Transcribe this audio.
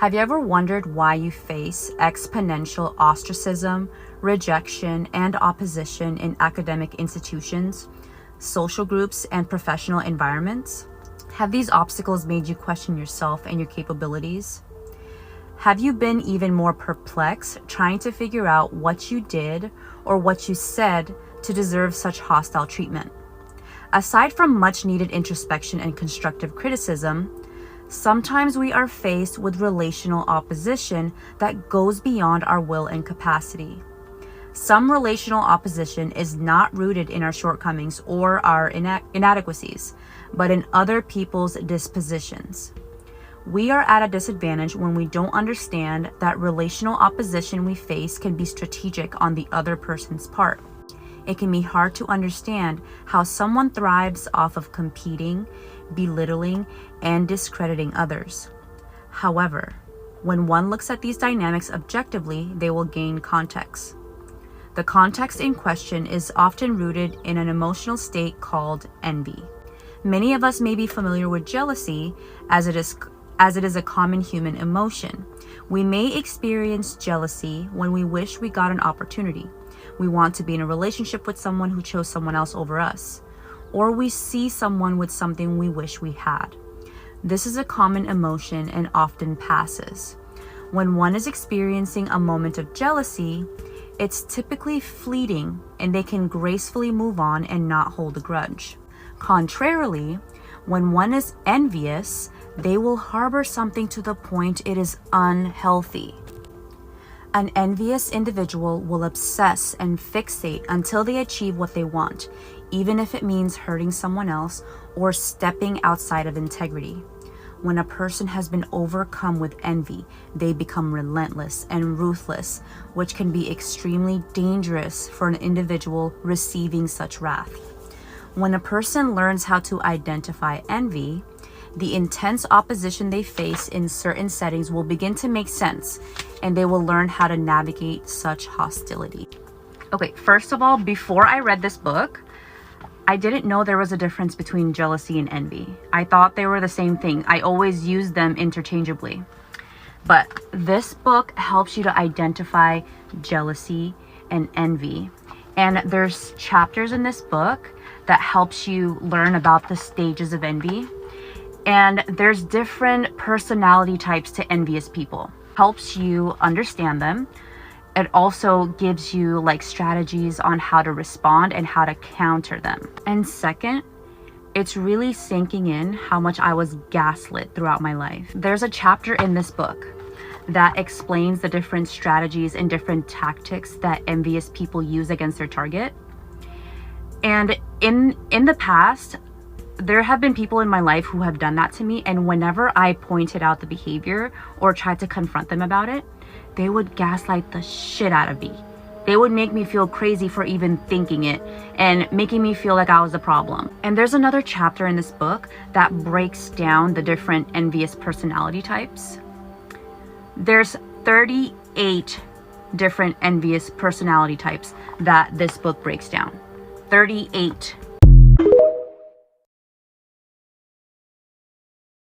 Have you ever wondered why you face exponential ostracism, rejection, and opposition in academic institutions, social groups, and professional environments? Have these obstacles made you question yourself and your capabilities? Have you been even more perplexed trying to figure out what you did or what you said to deserve such hostile treatment? Aside from much needed introspection and constructive criticism, sometimes we are faced with relational opposition that goes beyond our will and capacity. Some relational opposition is not rooted in our shortcomings or our inadequacies, but in other people's dispositions. We are at a disadvantage when we don't understand that relational opposition we face can be strategic on the other person's part. It can be hard to understand how someone thrives off of competing, belittling, and discrediting others. However, when one looks at these dynamics objectively, they will gain context. The context in question is often rooted in an emotional state called envy. Many of us may be familiar with jealousy as it is a common human emotion. We may experience jealousy when we wish we got an opportunity. We want to be in a relationship with someone who chose someone else over us, or we see someone with something we wish we had. This is a common emotion and often passes. When one is experiencing a moment of jealousy, it's typically fleeting and they can gracefully move on and not hold a grudge. Contrarily, when one is envious, they will harbor something to the point it is unhealthy. An envious individual will obsess and fixate until they achieve what they want, even if it means hurting someone else or stepping outside of integrity. When a person has been overcome with envy, they become relentless and ruthless, which can be extremely dangerous for an individual receiving such wrath. When a person learns how to identify envy, the intense opposition they face in certain settings will begin to make sense, and they will learn how to navigate such hostility. Okay, first of all, before I read this book, I didn't know there was a difference between jealousy and envy. I thought they were the same thing. I always used them interchangeably. But this book helps you to identify jealousy and envy. And there's chapters in this book that helps you learn about the stages of envy. And there's different personality types to envious people. Helps you understand them. It also gives you like strategies on how to respond and how to counter them. And second, it's really sinking in how much I was gaslit throughout my life. There's a chapter in this book that explains the different strategies and different tactics that envious people use against their target. And in the past, there have been people in my life who have done that to me, and whenever I pointed out the behavior or tried to confront them about it, they would gaslight the shit out of me. They would make me feel crazy for even thinking it and making me feel like I was the problem. And there's another chapter in this book that breaks down the different envious personality types. There's 38 different envious personality types that this book breaks down. 38.